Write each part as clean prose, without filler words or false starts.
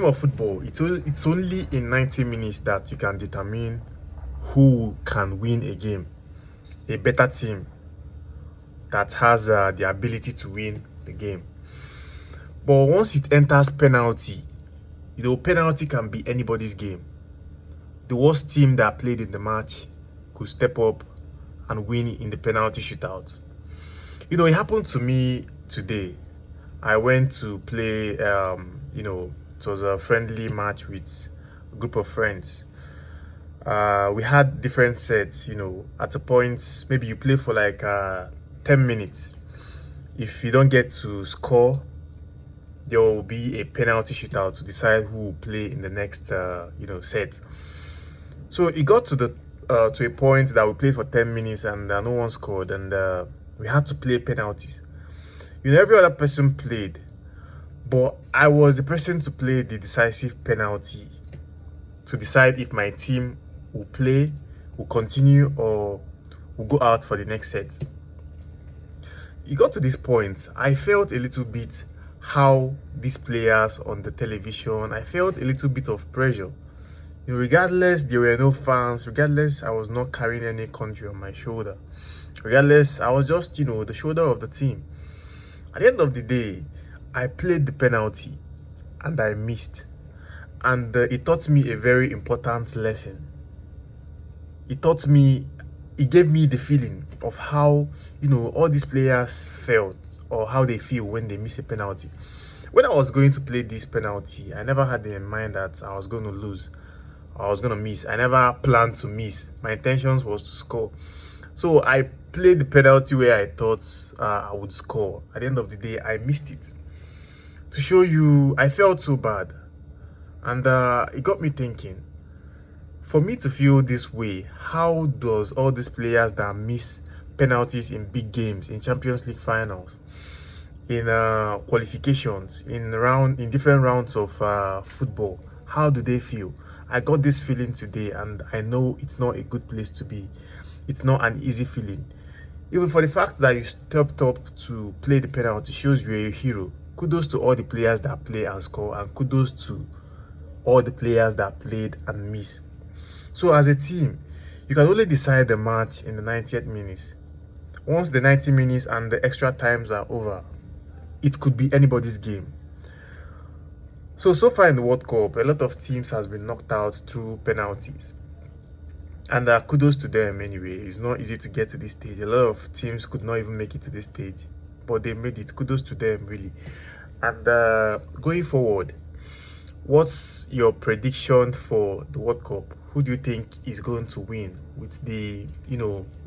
Of football, it's only in 90 minutes that you can determine who can win a game. A better team that has the ability to win the game. But once it enters penalty, penalty can be anybody's game. The worst team that played in the match could step up and win in the penalty shootout. It happened to me today. I went to play, it was a friendly match with a group of friends. We had different sets, at a point, maybe you play for like 10 minutes. If you don't get to score, there will be a penalty shootout to decide who will play in the next, set. So it got to a point that we played for 10 minutes and no one scored, and we had to play penalties. Every other person played, but I was the person to play the decisive penalty to decide if my team will play, will continue, or will go out for the next set. It got to this point, I felt a little bit how these players on the television, I felt a little bit of pressure. Regardless, there were no fans, regardless, I was not carrying any country on my shoulder. Regardless, I was just, the shoulder of the team. At the end of the day, I played the penalty and I missed. And it taught me a very important lesson. It gave me the feeling of how, all these players felt or how they feel when they miss a penalty. When I was going to play this penalty, I never had in mind that I was going to lose. I was going to miss. I never planned to miss. My intentions was to score. So I played the penalty where I thought I would score. At the end of the day, I missed it. To show you, I felt so bad. And it got me thinking, for me to feel this way, how does all these players that miss penalties in big games, in Champions League finals, in qualifications, in different rounds of football, how do they feel? I got this feeling today, and I know it's not a good place to be. It's not an easy feeling. Even for the fact that you stepped up to play the penalty shows you're a hero. Kudos to all the players that play and score, and kudos to all the players that played and missed. So as a team, you can only decide the match in the 90th minutes. Once the 90 minutes and the extra times are over, it could be anybody's game. So far in the World Cup, a lot of teams has been knocked out through penalties. And kudos to them anyway. It's not easy to get to this stage. A lot of teams could not even make it to this stage, but they made it. Kudos to them, really. And going forward, what's your prediction for the World Cup? Who do you think is going to win with the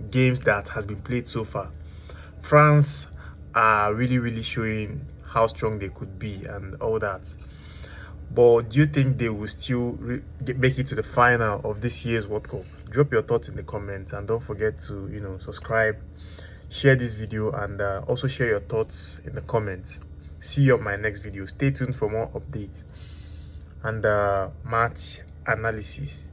games that has been played so far? France are really showing how strong they could be and all that. But do you think they will still make it to the final of this year's World Cup? Drop your thoughts in the comments, and don't forget to subscribe, share this video, and also share your thoughts in the comments. See you on my next video. Stay tuned for more updates and match analysis.